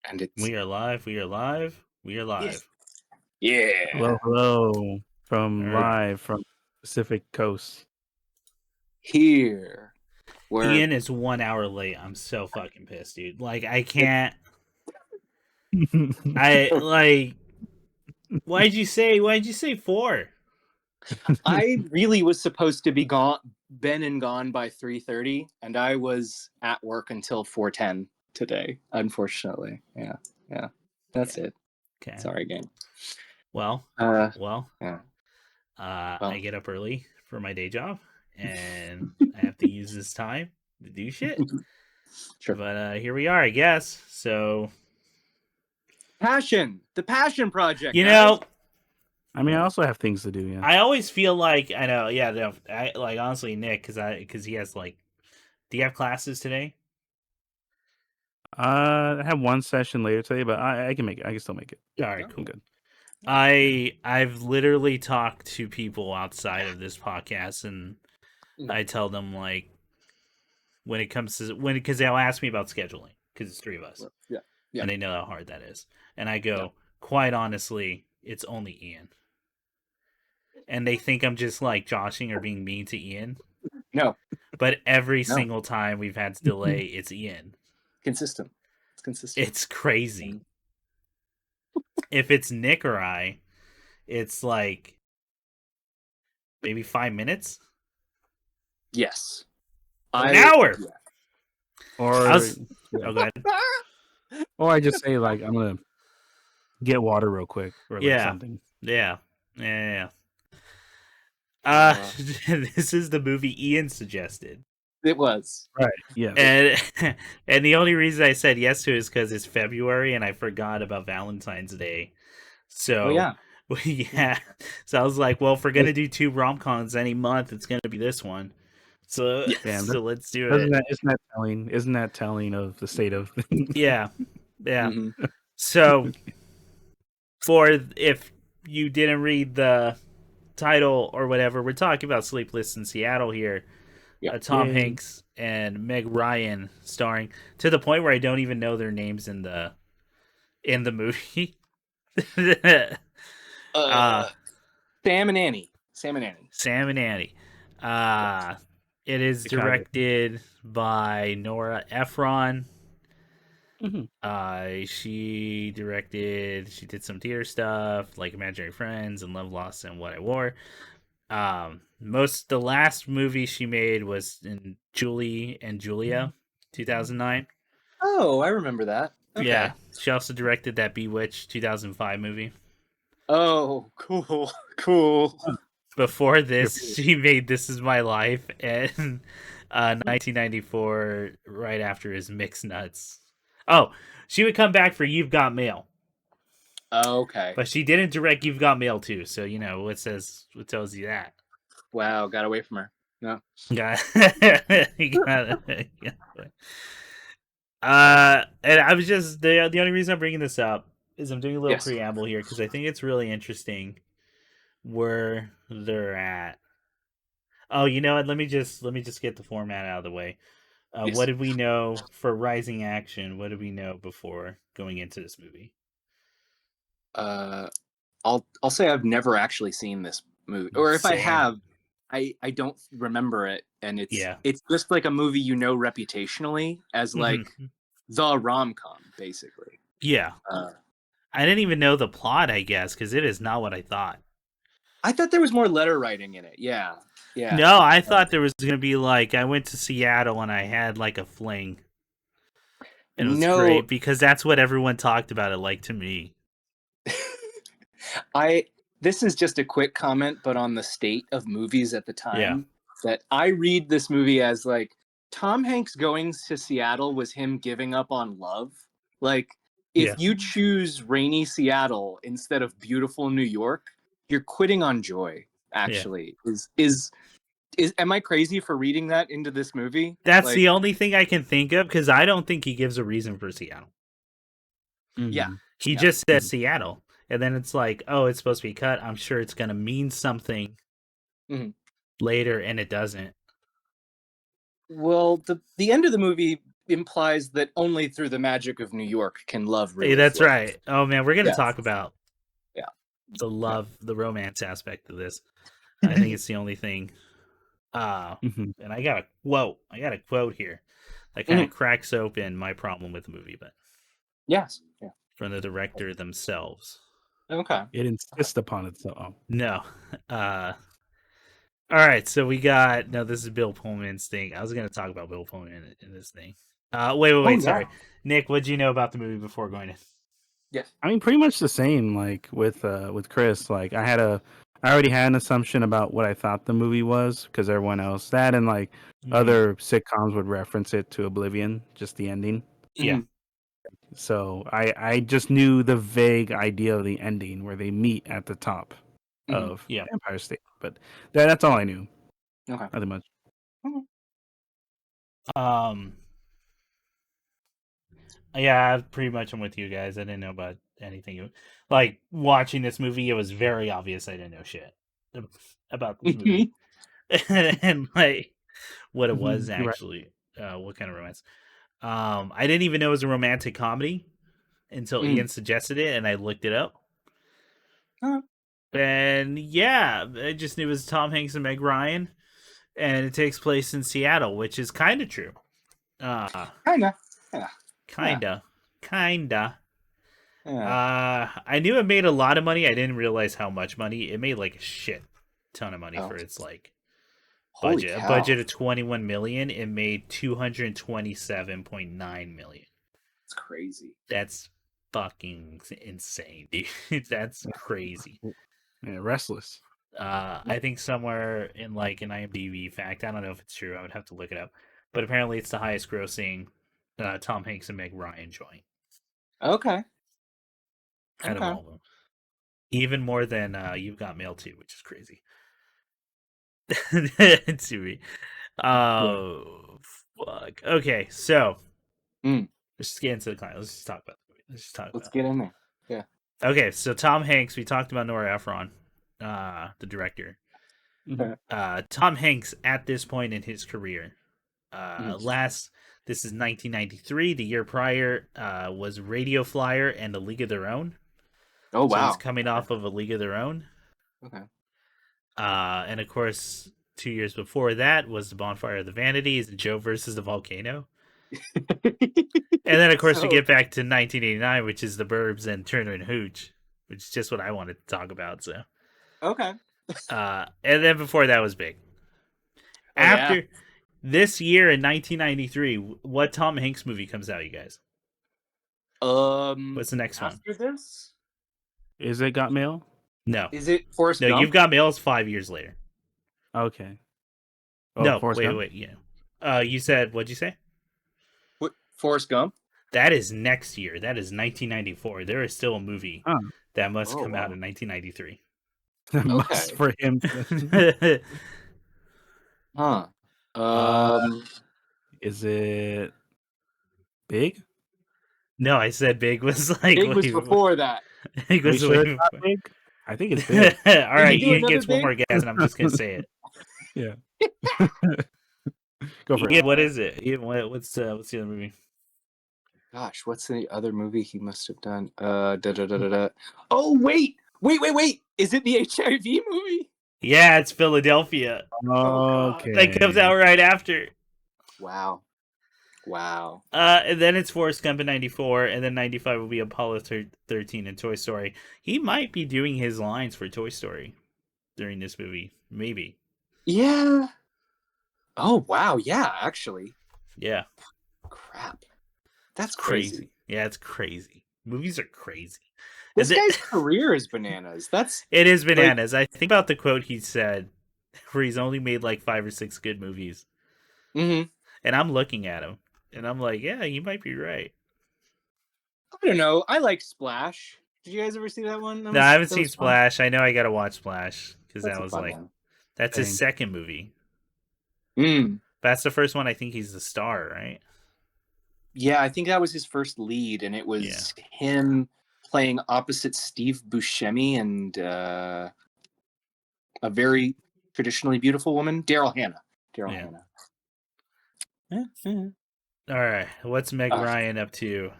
And it's We are live. We are live. We are live. yeah. Hello from All right. live from Pacific Coast. Here. Where Ian is 1 hour late. I'm so fucking pissed, dude. Like, I can't. Why'd you say 4? I really was supposed to be been and gone by 3:30, and I was at work until 4:10 today, unfortunately. Yeah. That's it. Okay. Sorry, gang. Well. Yeah. I get up early for my day job, and I have to use this time to do shit. Sure. But here we are, I guess. So. The Passion Project. You guys. know. I mean, I also have things to do. Yeah. I always feel like I know. Yeah. No, like honestly, Nick, because he has like. Do you have classes today? I have one session later today, but I can make it. I can still make it. All right, cool. I'm good. I've literally talked to people outside of this podcast, and I tell them like when it comes to because they'll ask me about scheduling because it's 3 of us, Yeah. and they know how hard that is, and I go quite honestly, it's only Ian, and they think I'm just like joshing or being mean to Ian. No, but every single time we've had to delay, it's Ian. Consistent. It's consistent. It's crazy. If it's Nick or I, it's like maybe 5 minutes. Yes. An hour. Yeah. Or go ahead. Or I just say like I'm gonna get water real quick or like something. Yeah. This is the movie Ian suggested. It was. Right. Yeah. And the only reason I said yes to it is because it's February and I forgot about Valentine's Day. So yeah. So I was like, well, if we're gonna do 2 rom-coms any month, it's gonna be this one. So so let's do it. Isn't that telling of the state of Yeah. Mm-hmm. So if you didn't read the title or whatever, we're talking about Sleepless in Seattle here. Tom Hanks and Meg Ryan starring, to the point where I don't even know their names in the movie. Sam and Annie. It is directed by Nora Ephron. Mm-hmm. She did some theater stuff like Imaginary Friends and Love Lost and What I Wore. The last movie she made was in Julie and Julia, 2009. Oh, I remember that. Okay. Yeah, she also directed that Bewitched 2005 movie. Oh, cool. Before this, she made This Is My Life in 1994, right after his Mixed Nuts. Oh, she would come back for You've Got Mail. Okay. But she didn't direct You've Got Mail too, so you know what tells you that. Wow, got away from her. No. And I was just the only reason I'm bringing this up is I'm doing a little preamble here because I think it's really interesting where they're at. Oh, you know what? Let me just get the format out of the way. What did we know for Rising Action? What did we know before going into this movie? I'll say I've never actually seen this movie, or if I have, I don't remember it, and it's just like a movie reputationally as like the rom-com, basically. Yeah. I didn't even know the plot, I guess, because it is not what I thought. I thought there was more letter writing in it. Yeah. No, I thought there was gonna be like I went to Seattle and I had like a fling. And it was great because that's what everyone talked about it like to me. This is just a quick comment, but on the state of movies at the time, that I read this movie as like Tom Hanks going to Seattle was him giving up on love. Like if you choose rainy Seattle instead of beautiful New York, you're quitting on joy. Actually, is am I crazy for reading that into this movie? That's the only thing I can think of because I don't think he gives a reason for Seattle. Yeah, he just says Seattle. And then it's like, oh, it's supposed to be cut. I'm sure it's going to mean something later, and it doesn't. Well, the end of the movie implies that only through the magic of New York can love really. Hey, that's flow. right. Oh man, we're gonna talk about the love, the romance aspect of this. I think it's the only thing. And I got a quote here that kind of cracks open my problem with the movie, but from the director themselves. Okay. It insists upon it. So no. All right, so we got this is Bill Pullman's thing. I was going to talk about Bill Pullman in this thing. Wait, sorry. Nick, what did you know about the movie before going in? Yes. I mean, pretty much the same. Like with Chris, like I already had an assumption about what I thought the movie was because everyone else that and like other sitcoms would reference it to oblivion, just the ending. Yeah. So I just knew the vague idea of the ending where they meet at the top of Empire State, but that's all I knew. Okay. Nothing much. Yeah, pretty much I'm with you guys. I didn't know about anything. Like watching this movie, it was very obvious I didn't know shit about this movie. And like what it was actually, what kind of romance. I didn't even know it was a romantic comedy until Ian suggested it, and I looked it up. And yeah, I just knew it was Tom Hanks and Meg Ryan, and it takes place in Seattle, which is kind of true. Kinda. I knew it made a lot of money. I didn't realize how much money. It made like a shit ton of money for its like budget. A budget of 21 million. It made 227.9 million. That's crazy. That's fucking insane, dude. That's crazy. Yeah, Restless. I think somewhere in like an IMDb fact, I don't know if it's true. I would have to look it up. But apparently, it's the highest grossing Tom Hanks and Meg Ryan joint. Okay. Out of all of them, even more than You've Got Mail too, which is crazy. To me. Oh fuck. Okay, so let's just get into the client. Let's just talk about the movie. Let's get in there. Yeah. Okay, so Tom Hanks. We talked about Nora Ephron, the director. Tom Hanks at this point in his career, this is 1993. The year prior was Radio Flyer and A League of Their Own. Oh wow! So he's coming off of A League of Their Own. Okay. And of course, 2 years before that was The Bonfire of the Vanities, Joe versus the Volcano. And then, of course, we get back to 1989, which is The Burbs and Turner and Hooch, which is just what I wanted to talk about. So, okay. And then before that was big. After this year in 1993, what Tom Hanks movie comes out, you guys? What's the next one? After this, is it Got Mail? No. Is it Forrest Gump? No, You've Got Mail is 5 years later. Okay. No, wait. Yeah. You said, what'd you say? What, Forrest Gump? That is next year. That is 1994. There is still a movie that must come out in 1993. That must for him. Is it Big? No, I said Big was like Big was before that. Big was Big? I think it's Big. All right, Ian gets one more guess, and I'm just gonna say it. Yeah. Go for Ian, it. what is it? Ian, what's the other movie? Gosh, what's the other movie he must have done? Oh wait! Is it the HIV movie? Yeah, it's Philadelphia. Okay. That comes out right after. Wow. And then it's Forrest Gump in 94, and then 95 will be Apollo 13 and Toy Story. He might be doing his lines for Toy Story during this movie. Maybe. Yeah. Oh, wow. Yeah, actually. Yeah. Crap. That's crazy. Yeah, it's crazy. Movies are crazy. This guy's career is bananas. It is bananas. I think about the quote he said where he's only made like 5 or 6 good movies. Mm-hmm. And I'm looking at him. And I'm like, yeah, you might be right. I don't know. I like Splash. Did you guys ever see that one? No, I haven't seen Splash. I know I gotta watch Splash because that was like one. That's his second movie. Mm. That's the first one. I think he's the star, right? Yeah, I think that was his first lead, and it was him playing opposite Steve Buscemi and a very traditionally beautiful woman, Daryl Hannah. All right, what's Meg Ryan up to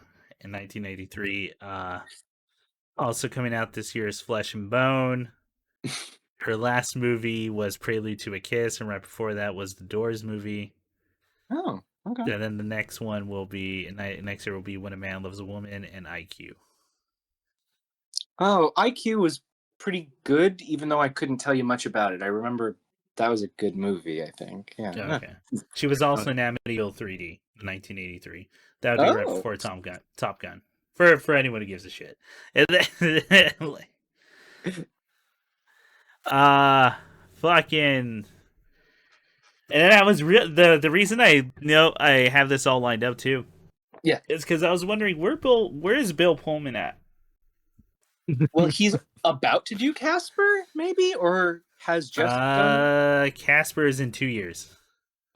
in 1983? Also coming out this year is Flesh and Bone. Her last movie was Prelude to a Kiss, and right before that was the Doors movie. Oh, okay. And then the next one will be next year will be When a Man Loves a Woman and IQ. Oh, IQ was pretty good, even though I couldn't tell you much about it. I remember that was a good movie, I think. Yeah. Okay. She was also in Amityville 3D in 1983. That would be right before Top Gun. For anyone who gives a shit. Fucking. And that was the reason I know I have this all lined up too. Yeah, is because I was wondering where is Bill Pullman at? Well, he's about to do Casper, maybe, or has just done. Casper is in 2 years.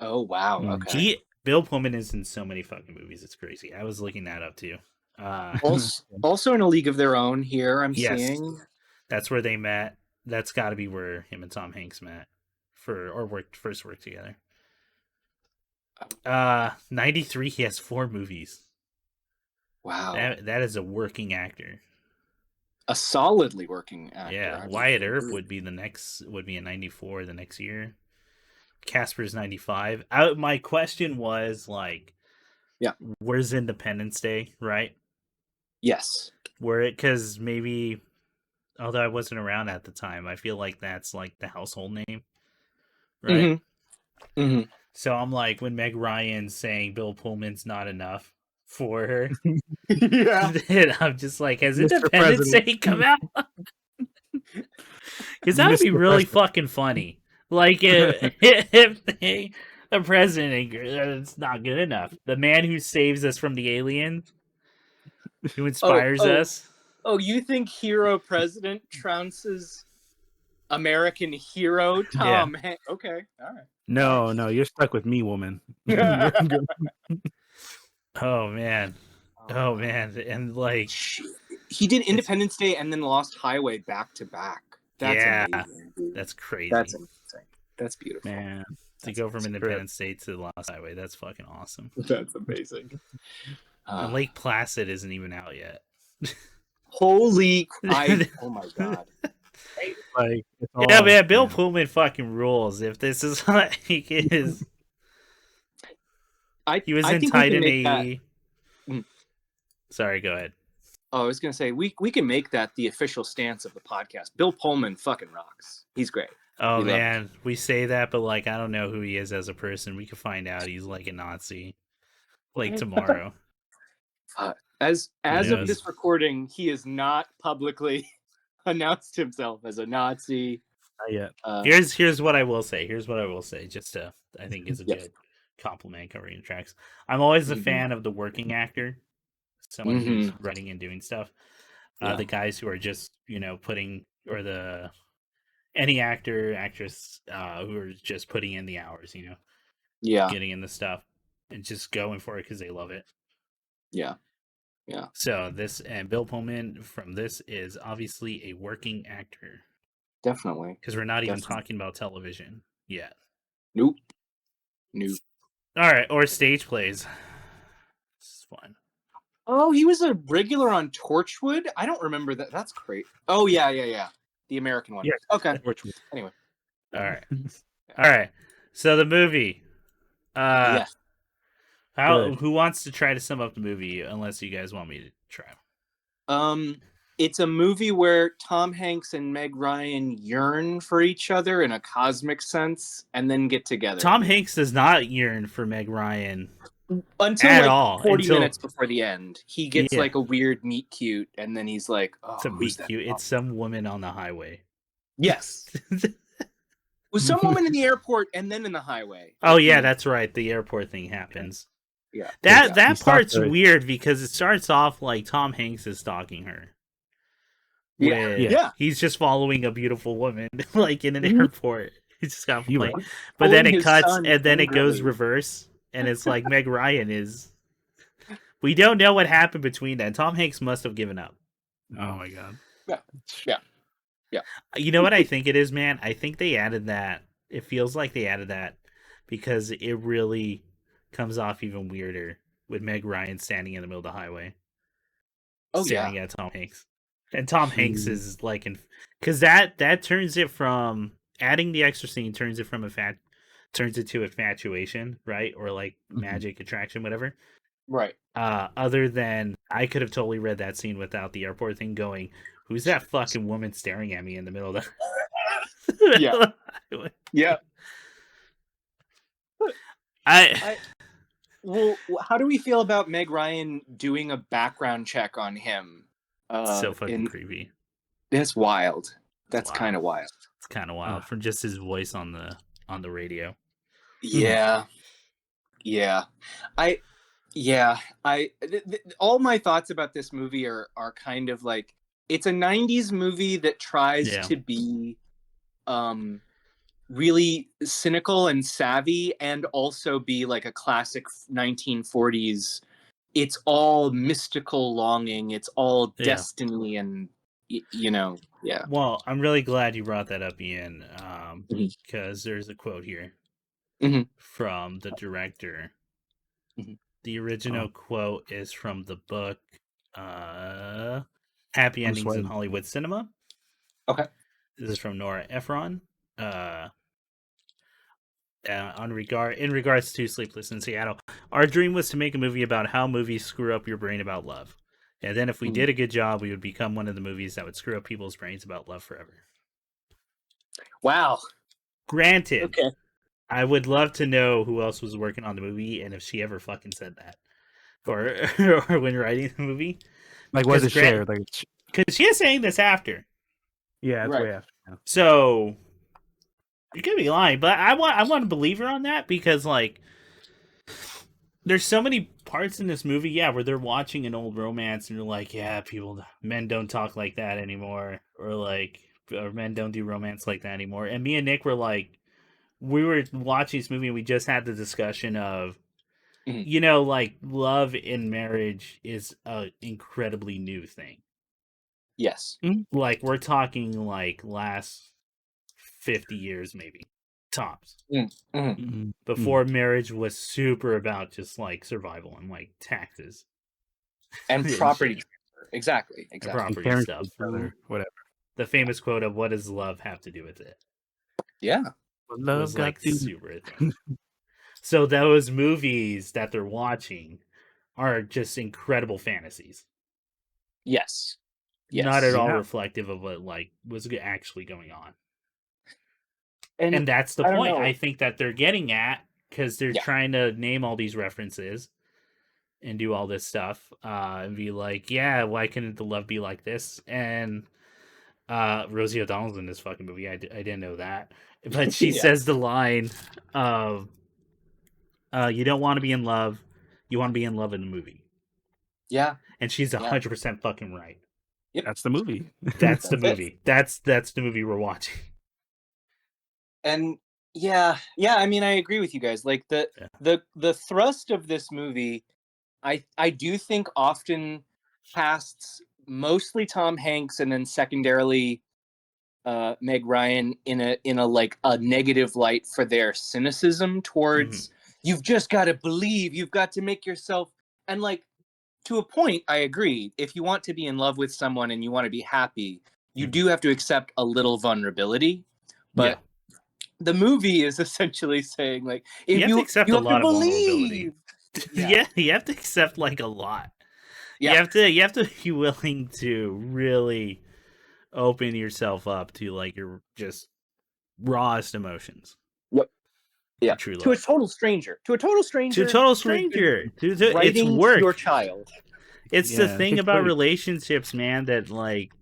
Oh wow! Okay. Bill Pullman is in so many fucking movies. It's crazy. I was looking that up too. Also in A League of Their Own here. I'm seeing. That's where they met. That's got to be where him and Tom Hanks met first worked together. 93. He has 4 movies. Wow. That is a working actor. A solidly working actor. Yeah, Wyatt Earp would be in 94 the next year. Casper's 95. My question was like, yeah, where's Independence Day, right? Yes. Because maybe, although I wasn't around at the time, I feel like that's like the household name, right? Mm-hmm. Mm-hmm. So I'm like, when Meg Ryan's saying Bill Pullman's not enough for her, yeah, and I'm just like, has Independence Day come out? Because that would be really fucking funny. Like if the president, it's not good enough. The man who saves us from the aliens, who inspires us. Oh, you think hero president trounces American hero Tom? Yeah. Okay, all right. No, you're stuck with me, woman. Oh man, and like he did Independence Day and then Lost Highway back to back. That's amazing. Dude. That's crazy. That's amazing. That's beautiful. Man, to go from Independence Day to Lost Highway, that's fucking awesome. That's amazing. And Lake Placid isn't even out yet. Holy! Oh my god! Like, yeah, man, Bill Pullman fucking rules. If this is like his, he was in Titan A. Sorry, go ahead. Oh, I was gonna say we can make that the official stance of the podcast. Bill Pullman fucking rocks. He's great. Oh man, we say that, but like I don't know who he is as a person. We could find out he's like a Nazi, like tomorrow. As of this recording, he has not publicly announced himself as a Nazi. Not yet. Here's what I will say. Just to, I think is a good compliment covering the tracks. I'm always a fan of the working actor, someone who's writing and doing stuff. The guys who are just putting, or any actor, actress who are just putting in the hours, getting in the stuff and just going for it because they love it. Yeah. So and Bill Pullman from this is obviously a working actor. Definitely. Because we're not even talking about television yet. Nope. All right, or stage plays. This is fun. Oh, he was a regular on Torchwood? I don't remember that. That's great. Oh, yeah. The American one. Yeah. Okay. Torchwood. Anyway. All right. So the movie. Yes. Who wants to try to sum up the movie? Unless you guys want me to try. It's a movie where Tom Hanks and Meg Ryan yearn for each other in a cosmic sense, and then get together. Tom Hanks does not yearn for Meg Ryan until 40 minutes before the end. He gets like a weird meet cute, and then he's like, "Oh, it's a meet cute. It's some woman on the highway." Yes. Was some woman in the airport and then in the highway. Oh yeah, that's right. The airport thing happens. Yeah. That part's weird because it starts off like Tom Hanks is stalking her. Yeah. He's just following a beautiful woman like in an airport. He's just got play. But then it cuts and then it goes reverse and it's like Meg Ryan is. We don't know what happened between that. Tom Hanks must have given up. Oh my god. Yeah. You know what I think it is, man? I think they added that. It feels like they added that because it really comes off even weirder with Meg Ryan standing in the middle of the highway, staring at Tom Hanks, and Tom Hanks is like, because that turns it from adding the extra scene turns it to infatuation, right, or like magic attraction, whatever. Right. Other than I could have totally read that scene without the airport thing going, who's that fucking woman staring at me in the middle of the yeah. Well, how do we feel about Meg Ryan doing a background check on him? So fucking creepy. That's wild. That's kind of wild. It's kind of wild from just his voice on the radio. Yeah. All my thoughts about this movie are kind of like, it's a 90s movie that tries to be really cynical and savvy, and also be like a classic 1940s. It's all mystical longing. It's all destiny, and Well, I'm really glad you brought that up, Ian, because there's a quote here from the director. The original quote is from the book Happy Endings in Hollywood Cinema. Okay. This is from Nora Ephron. In regards to Sleepless in Seattle, our dream was to make a movie about how movies screw up your brain about love. And then if we did a good job, we would become one of the movies that would screw up people's brains about love forever. Wow. Granted. Okay. I would love to know who else was working on the movie and if she ever fucking said that. Or when writing the movie. Like, was it shared? Like, because she is saying this after. Yeah, it's way after. Yeah. So you could be lying, but I want to believe her on that, because like there's so many parts in this movie, where they're watching an old romance and they're like, men don't talk like that anymore, or men don't do romance like that anymore. And me and Nick were like, we were watching this movie and we just had the discussion of, like, love in marriage is an incredibly new thing. Yes. Like, we're talking like last 50 years, maybe tops. Before marriage was super about just like survival and like taxes and property transfer. Exactly. And property and stuff. Whatever. The famous quote of "What does love have to do with it?" Yeah, love was like super thing. So those movies that they're watching are just incredible fantasies. Yes. Not at all reflective of what like was actually going on. And that's the point I think that they're getting at, because they're trying to name all these references and do all this stuff and be like, why couldn't the love be like this? And Rosie O'Donnell's in this fucking movie. I didn't know that. But she says the line of, you don't want to be in love. You want to be in love in the movie. Yeah. And she's 100% fucking right. Yep. That's the movie. That's the movie. That's the movie we're watching. And I mean, I agree with you guys. Like the thrust of this movie, I do think often casts mostly Tom Hanks and then secondarily Meg Ryan in a like a negative light for their cynicism towards you've just got to believe, you've got to make yourself, and like to a point I agree. If you want to be in love with someone and you want to be happy, you do have to accept a little vulnerability. But the movie is essentially saying like, if you have to accept a lot of vulnerability. You have to accept like a lot. You have to be willing to really open yourself up to like your just rawest emotions. Yeah. To a total stranger. It's work. Your child. It's the thing about relationships, man, that like,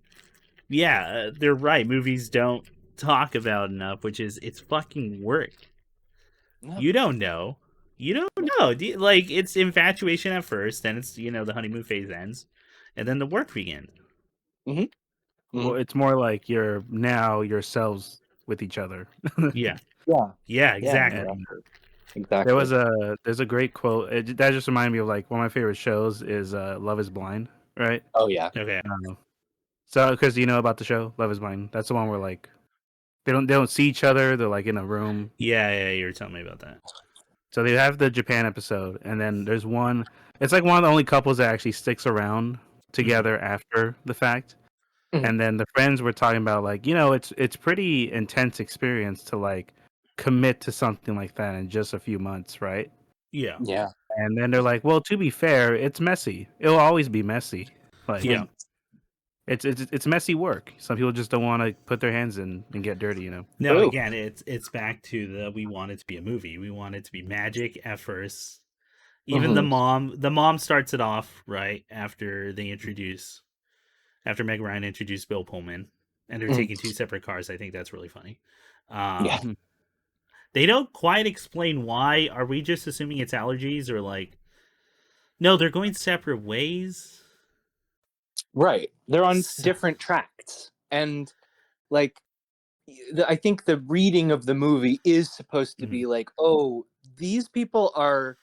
they're right. Movies don't talk about enough, which is it's fucking work. Yep. You don't know. Like, it's infatuation at first, then it's, the honeymoon phase ends, and then the work begins. Well, it's more like you're now yourselves with each other. Yeah, exactly. Exactly. There's a great quote. That just reminded me of like one of my favorite shows is Love Is Blind, right? Oh yeah. Okay. So because you know about the show Love Is Blind, that's the one where like they don't see each other. They're like in a room. Yeah, you were telling me about that. So they have the Japan episode, and then there's one. It's like one of the only couples that actually sticks around together after the fact. And then the friends were talking about like, it's pretty intense experience to like commit to something like that in just a few months, right? Yeah. Yeah. And then they're like, well, to be fair, it's messy. It'll always be messy. Like, Yeah. it's messy work. Some people just don't want to put their hands in and get dirty, No, again, it's back to we want it to be a movie. We want it to be magic at first. Even the mom starts it off right after Meg Ryan introduced Bill Pullman, and they're taking two separate cars. I think that's really funny. Yeah. They don't quite explain why. Are we just assuming it's allergies or like? No, they're going separate ways. Right. They're on different tracks. And like I think the reading of the movie is supposed to be like, oh, these people are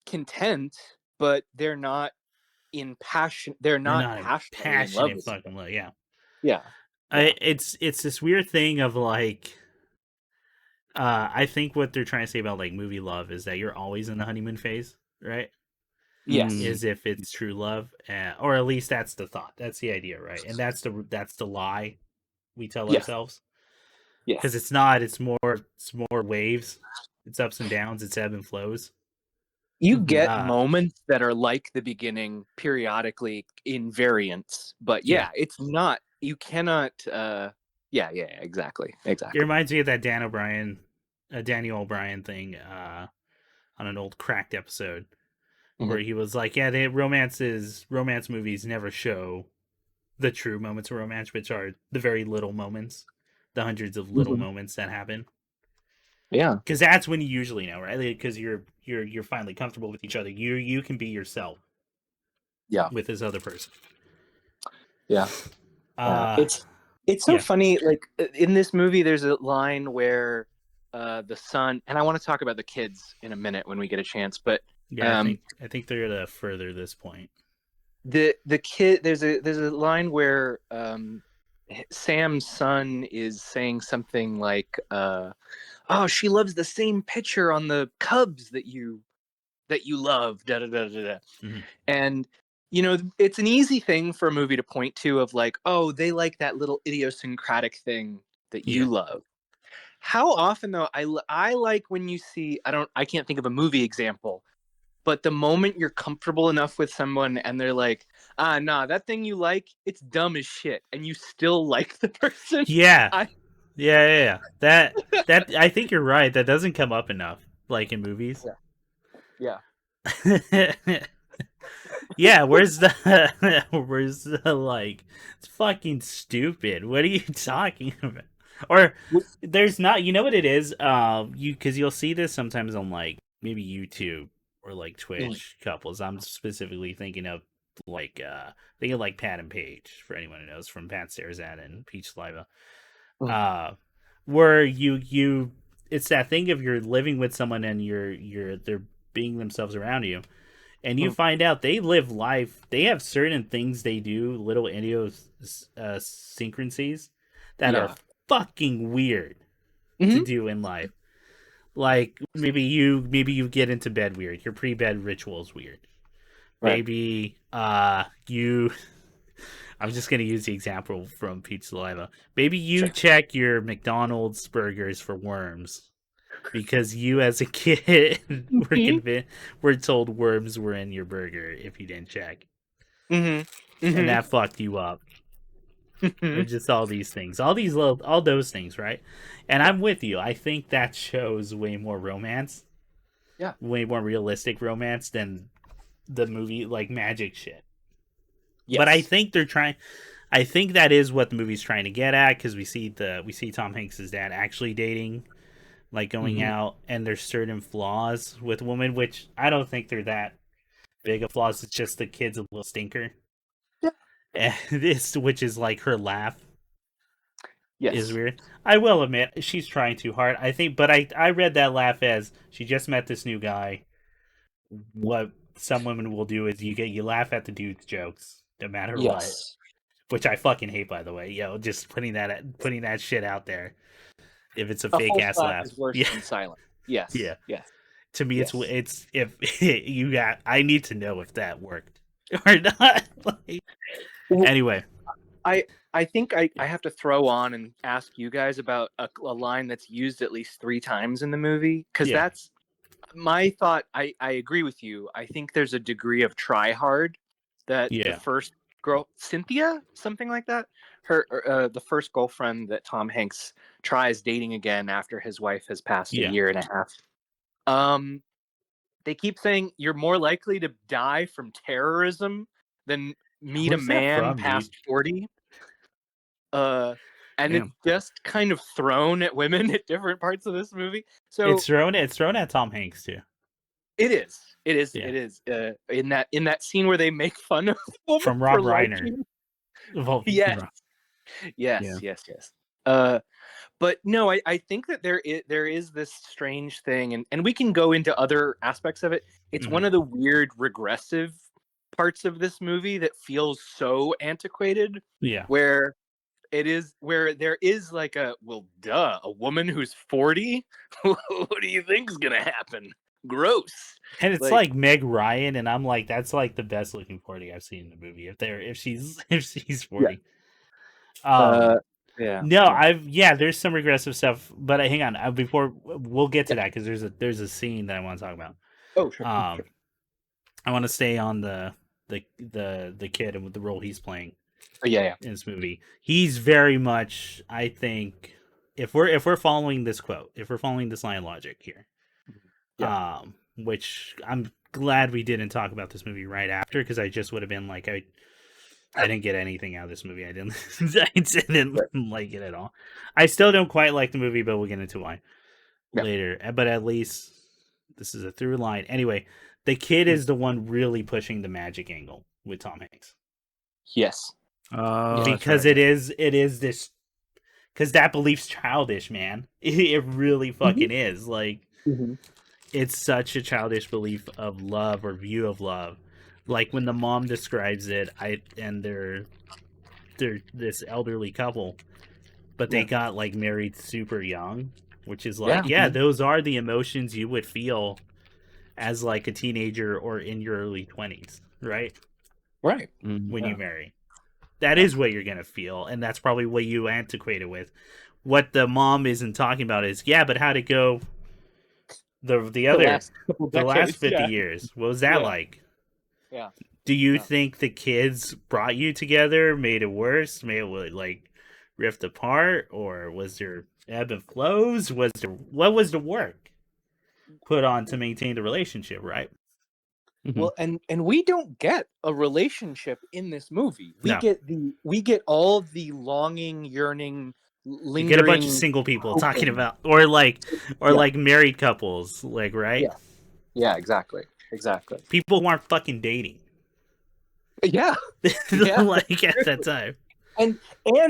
content, but they're not in passion. They're not passionately in love with fucking love. Yeah. Yeah. It's this weird thing of like, I think what they're trying to say about like movie love is that you're always in the honeymoon phase, right? Yes. Is if it's true love, or at least that's the thought. That's the idea, right? And that's the lie we tell ourselves. Yeah. Because it's not. It's more waves. It's ups and downs. It's ebb and flows. You get moments that are like the beginning periodically in variants, but it's not. You cannot. Exactly. It reminds me of that Daniel O'Brien thing on an old Cracked episode where he was like, "Yeah, romance movies never show the true moments of romance, which are the very little moments, the hundreds of little moments that happen." Yeah, because that's when you usually know, right? Because you're finally comfortable with each other. You can be yourself. Yeah, with this other person. Yeah, it's so funny. Like in this movie, there's a line where the son, and I want to talk about the kids in a minute when we get a chance, but I think they're gonna further this point. The kid, there's a line where Sam's son is saying something like, "Oh, she loves the same pitcher on the Cubs that you love." Da da da da da. And it's an easy thing for a movie to point to of like, oh, they like that little idiosyncratic thing that you love. How often though, I like when you see, I can't think of a movie example, but the moment you're comfortable enough with someone and they're like, nah, that thing you like, it's dumb as shit, and you still like the person. Yeah. Yeah. That I think you're right. That doesn't come up enough, like in movies. Yeah. Yeah, where's the like, it's fucking stupid. What are you talking about? Or there's not, you know what it is? Because you'll see this sometimes on like maybe YouTube or like Twitch couples. I'm specifically thinking of like Pat and Paige, for anyone who knows, from Pat Stares At and Peach Saliva. Where you it's that thing of you're living with someone and they're being themselves around you. And you find out they live life. They have certain things they do, little idiosyncrasies that are fucking weird to do in life. Like maybe you get into bed weird. Your pre-bed ritual is weird. Right. Maybe you. I'm just gonna use the example from Peach Saliva. Maybe you check your McDonald's burgers for worms. Because you, as a kid, were told worms were in your burger if you didn't check, and that fucked you up. Or just all these things, all those things, right? And I'm with you. I think that shows way more romance, way more realistic romance than the movie like magic shit. Yes. But I think they're trying. I think that is what the movie's trying to get at, because we see Tom Hanks' dad actually dating. Like going out, and there's certain flaws with women, which I don't think they're that big of flaws. It's just the kid's a little stinker. Yeah. And which is like her laugh. Yes. Is weird. I will admit, she's trying too hard. I think, but I read that laugh as she just met this new guy. What some women will do is you laugh at the dude's jokes, no matter what. Which I fucking hate, by the way. Just putting that shit out there. If it's a fake ass laugh, is worse than silent. Yes. Yeah. Yes. To me, it's if you got. I need to know if that worked or not. Like, anyway, I think I have to throw on and ask you guys about a line that's used at least 3 times in the movie, because that's my thought. I agree with you. I think there's a degree of try hard that the first girl, Cynthia, something like that, the first girlfriend that Tom Hanks tries dating again after his wife has passed a year and a half. They keep saying you're more likely to die from terrorism than meet a man past 40. And it's just kind of thrown at women at different parts of this movie. So it's thrown at Tom Hanks too. It is. In that scene where they make fun of the woman from Rob Reiner. Yes. But no, I think that there is this strange thing, and we can go into other aspects of it. It's one of the weird regressive parts of this movie that feels so antiquated. Yeah. Where there is like a woman who's 40. What do you think's gonna happen? Gross. And it's like Meg Ryan, and I'm like, that's like the best looking 40 I've seen in the movie. If she's 40. There's some regressive stuff, but hang on, before we'll get to that, because there's a scene that I want to talk about. Oh, sure. I want to stay on the kid and with the role he's playing. In this movie, he's very much, I think, if we're following this quote, if we're following this line of logic here, which I'm glad we didn't talk about this movie right after, because I just would have been like, I didn't get anything out of this movie. I didn't like it at all. I still don't quite like the movie, but we'll get into why later. But at least this is a through line. Anyway, the kid is the one really pushing the magic angle with Tom Hanks. Yes. Because it is this, because that belief's childish, man. It really fucking is. Like, it's such a childish belief of love or view of love. Like when the mom describes it, they're this elderly couple, but they got like married super young, which is like, those are the emotions you would feel as like a teenager or in your early 20s, right? Right. When you marry. That is what you're going to feel, and that's probably what you antiquate it with. What the mom isn't talking about is, but how'd it go the last 50 years? What was that like? Yeah. Do you think the kids brought you together, made it worse, made it like rift apart, or was there ebb and flows? What was the work put on to maintain the relationship, right? Well, and we don't get a relationship in this movie. We get all the longing, yearning, lingering. You get a bunch of single people talking about, or like married couples, like, right? Yeah, exactly. People who aren't fucking dating. Yeah. Like at that time. And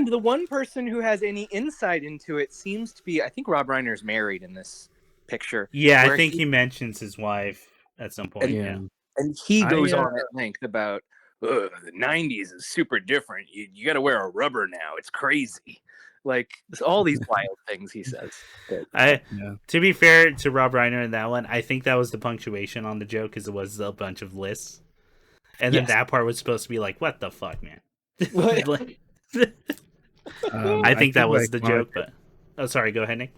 the one person who has any insight into it seems to be, I think Rob Reiner's married in this picture. Yeah, I think he mentions his wife at some point. And he goes on at length about the 90s is super different. You got to wear a rubber now. It's crazy. Like all these wild things he says. To be fair to Rob Reiner in that one, I think that was the punctuation on the joke, because it was a bunch of lists. And then that part was supposed to be like, what the fuck, man? I think that was the joke, but... Oh, sorry, go ahead, Nick.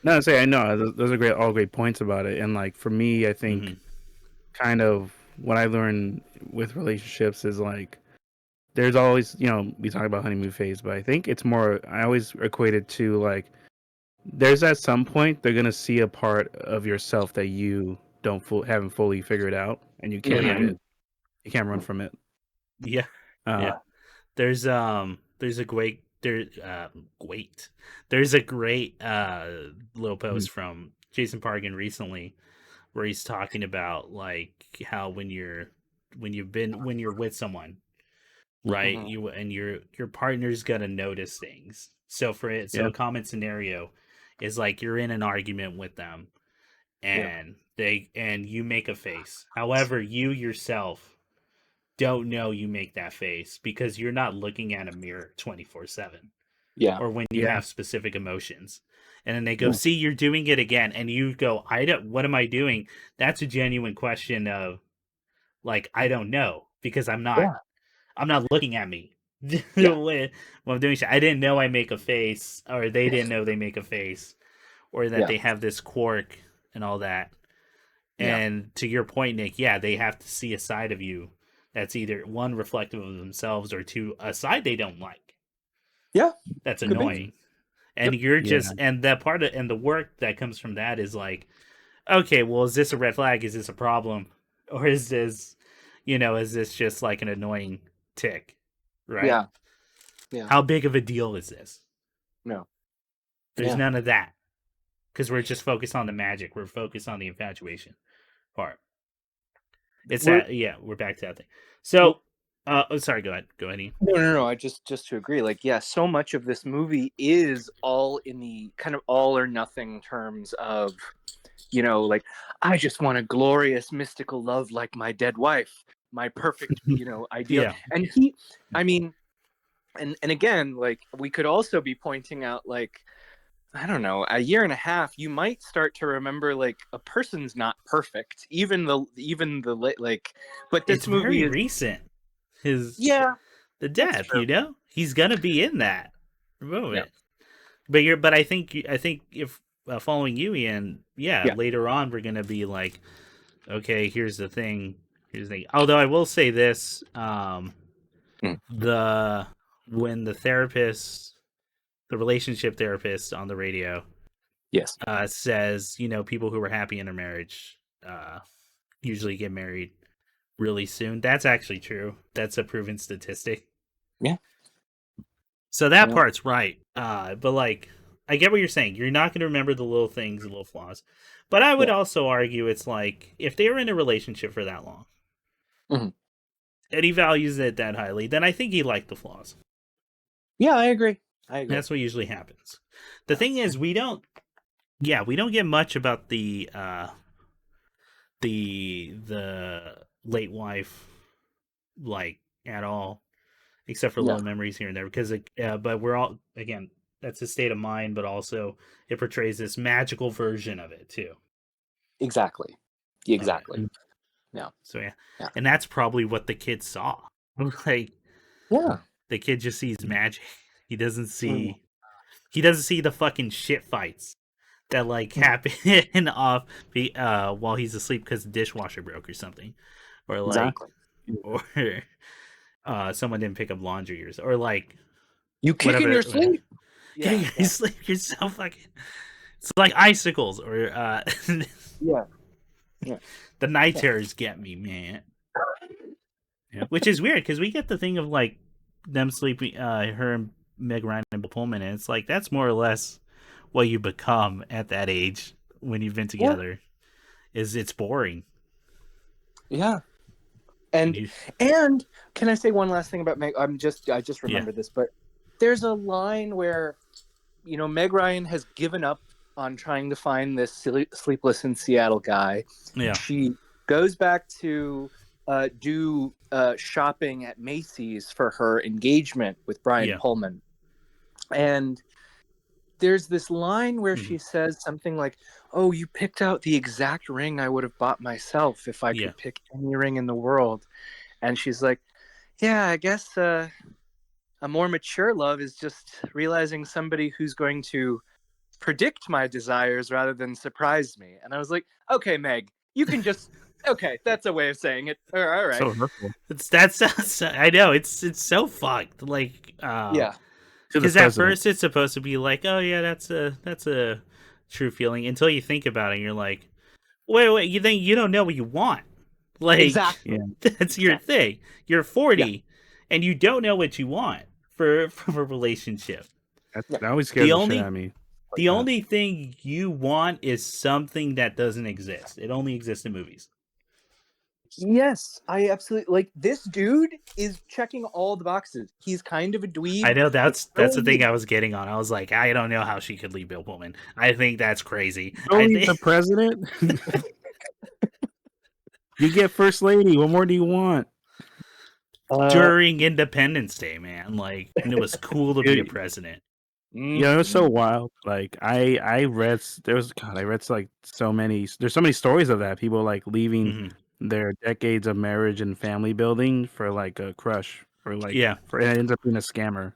No, I know. Those are all great points about it. And like, for me, I think kind of what I learned with relationships is like, there's always, we talk about honeymoon phase, but I think it's more, I always equate it to like, there's at some point they're gonna see a part of yourself that you haven't fully figured out, and you can't hide it. You can't run from it. Yeah. There's a great little post from Jason Pargan recently where he's talking about like how when you're with someone, right, you and your partner's gonna notice things. So a common scenario is like you're in an argument with them and you make a face. However, you yourself don't know you make that face because you're not looking at a mirror 24/7. Yeah. or when you have specific emotions. And then they go, see, you're doing it again. And you go, what am I doing? That's a genuine question of, like, I don't know, because I'm not looking at me. When I'm doing shit. I didn't know I make a face, or they didn't know they make a face, or that they have this quirk and all that. And to your point, Nick, they have to see a side of you that's either one, reflective of themselves, or two, a side they don't like. Yeah. That's annoying. And you're just, and that part of, and the work that comes from that is like, okay, well, is this a red flag? Is this a problem? Or is this, is this just like an annoying tick? Right? Yeah. Yeah. How big of a deal is this? No. There's none of that. Because we're just focused on the magic. We're focused on the infatuation part. It's we're back to that thing. So, sorry, go ahead. Go ahead, Ian. No. I just to agree, like, so much of this movie is all in the kind of all or nothing terms of, like, I just want a glorious mystical love like my dead wife, my perfect, ideal. And and again, like, we could also be pointing out, like, I don't know, a year and a half, you might start to remember, like, a person's not perfect, even the like, but this movie is recent. The death, he's gonna be in that moment. But I think if following you, Ian, later on we're gonna be like, okay, here's the thing. Although I will say this, when the therapist, the relationship therapist on the radio, says, people who are happy in their marriage usually get married really soon. That's actually true. That's a proven statistic. Yeah. So that part's right. But like, I get what you're saying. You're not going to remember the little things, the little flaws. But I would also argue it's like, if they were in a relationship for that long, and he values it that highly, then I think he liked the flaws. Yeah, I agree. That's what usually happens. The thing is, we don't get much about the late wife, like, at all, except for little memories here and there, because but we're all, again, that's a state of mind, but also it portrays this magical version of it too. Exactly. So and that's probably what the kid saw. Like, the kid just sees magic. He doesn't see the fucking shit fights that, like, happen off while he's asleep because the dishwasher broke or something, or like, or someone didn't pick up laundry, or like, you kick in your sleep. You sleep. You're so fucking. It's like icicles, or the night terrors get me, man. Which is weird, because we get the thing of, like, them sleeping, her and Meg Ryan and Bill Pullman, and it's like, that's more or less what you become at that age when you've been together. It's boring. And can I say one last thing about Meg? I just remembered this, but there's a line where, Meg Ryan has given up on trying to find this Sleepless in Seattle guy. She goes back to do shopping at Macy's for her engagement with Brian Pullman. And there's this line where she says something like, "Oh, you picked out the exact ring I would have bought myself if I could pick any ring in the world." And she's like, "Yeah, I guess a more mature love is just realizing somebody who's going to predict my desires rather than surprise me." And I was like, "Okay, Meg, you can just okay, that's a way of saying it. All right." So hurtful. I know, it's so fucked. Like, because at first it's supposed to be like, oh yeah, that's a true feeling, until you think about it and you're like, wait, you think you don't know what you want. Like, that's your thing. You're 40 and you don't know what you want from a relationship. That always scares the shit out of me. The only thing you want is something that doesn't exist. It only exists in movies. Yes, I absolutely, like, this dude is checking all the boxes. He's kind of a dweeb. I know, that's the thing I was getting on. I was like, I don't know how she could leave Bill Pullman. I think that's crazy. The president? You get first lady. What more do you want? During Independence Day, man. Like, and it was cool to be a president. Yeah, it was so wild. Like I read I read like so many. There's so many stories of that. People like leaving their decades of marriage and family building for like a crush or like for it ends up being a scammer.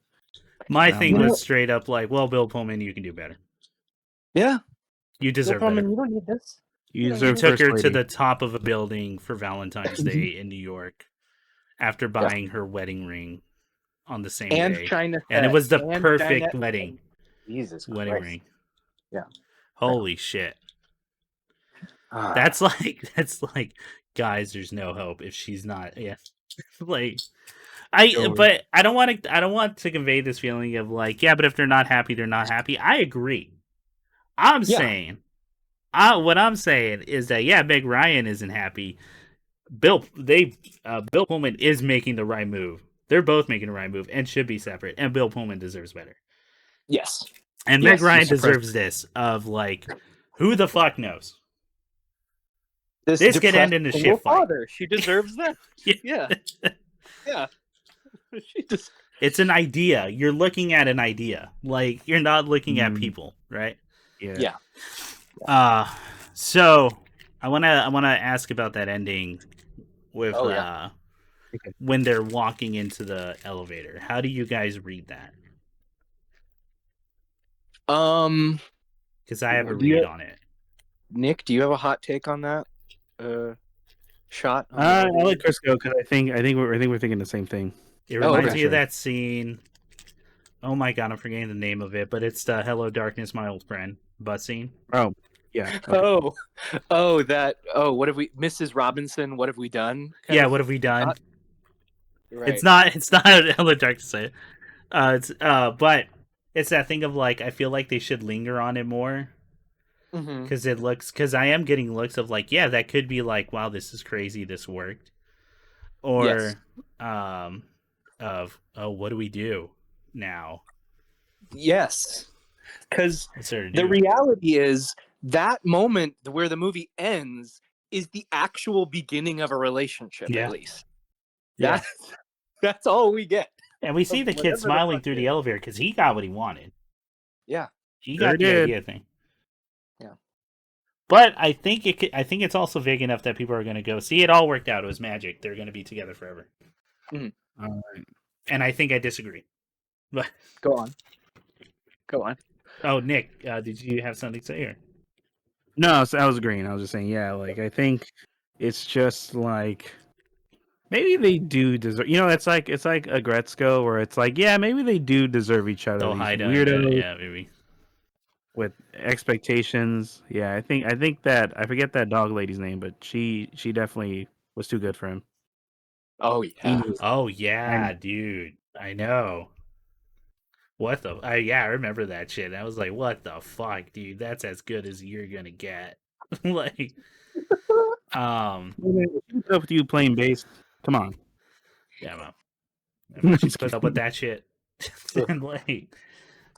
My And I'm thing like, was straight up like, well, Bill Pullman, you can do better. Yeah. You deserve Bill Pullman, better. you don't need this. You took her to the top of a building for Valentine's Day in New York after buying her wedding ring on the same day. And it was the perfect wedding. Jesus wedding Christ. ring. Yeah. Holy shit. That's like, guys, there's no hope if she's not. Yeah. Like, but I don't want to convey this feeling of like, yeah, but if they're not happy, they're not happy. I agree. Saying, what I'm saying is that, yeah, Meg Ryan isn't happy. Bill Pullman is making the right move. They're both making the right move and should be separate. And Bill Pullman deserves better. Yes. And Meg Ryan deserves this of like, who the fuck knows? This could end in a shit fight. She deserves that. Yeah. Yeah. It's an idea. You're looking at an idea. Like, you're not looking at people, right? Yeah. So I wanna ask about that ending with when they're walking into the elevator. How do you guys read that? Because I have a read on it. Nick, do you have a hot take on that? Shot. I'll let Chris go because I think we're thinking the same thing. It reminds me of that scene. Oh my god, I'm forgetting the name of it, but it's the "Hello Darkness, My Old Friend" bus scene. Oh, yeah. Okay. What have we, Mrs. Robinson? What have we done? What have we done? Right. It's not Hello Darkness. But it's that thing of like, I feel like they should linger on it more. Because I am getting looks of like, yeah, that could be like, wow, this is crazy, this worked, or what do we do now? Yes, because the reality is that moment where the movie ends is the actual beginning of a relationship. At least, that's all we get. And we see the kid smiling through the elevator because he got what he wanted. Yeah, he got the idea thing. But I think it's also vague enough that people are going to go, see, it all worked out. It was magic. They're going to be together forever. And I think I disagree. But Go on. Oh, Nick, did you have something to say here? No, I was agreeing. I was just saying, yeah, like, I think it's just like, maybe they do deserve, it's like a Gretzko where it's like, yeah, maybe they do deserve each other. These weirdos. Yeah, maybe. With expectations, I think that I forget that dog lady's name, but she definitely was too good for him. Oh yeah, dude, I know. What the? I remember that shit. I was like, what the fuck, dude? That's as good as you're gonna get. Like, with you playing bass. Come on. Yeah, man. She puts up with that shit. And like,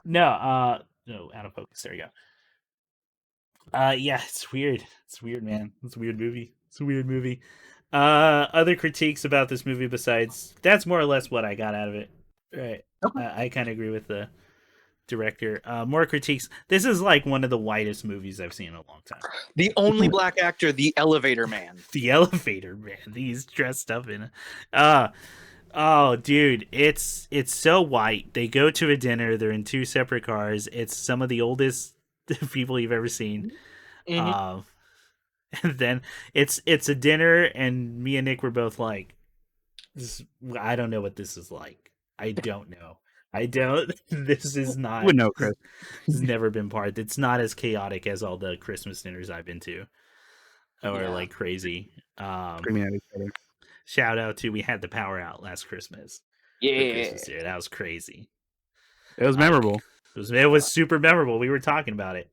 no, out of focus. There we go. Yeah, it's weird. It's weird, man. It's a weird movie. Other critiques about this movie besides that's more or less what I got out of it. Right. Okay. I kind of agree with the director. More critiques. This is like one of the whitest movies I've seen in a long time. The only black actor, the Elevator Man. He's dressed up in oh dude, it's so white. They go to a dinner, they're in two separate cars. It's some of the oldest people you've ever seen. And then it's a dinner, and me and Nick were both like, I don't know what this is like. I don't know. This is not. Would know, Chris. This has never been part. It's not as chaotic as all the Christmas dinners I've been to, or like crazy. Shout out to, we had the power out last Christmas. Yeah, that was crazy. It was memorable. It was super memorable. We were talking about it.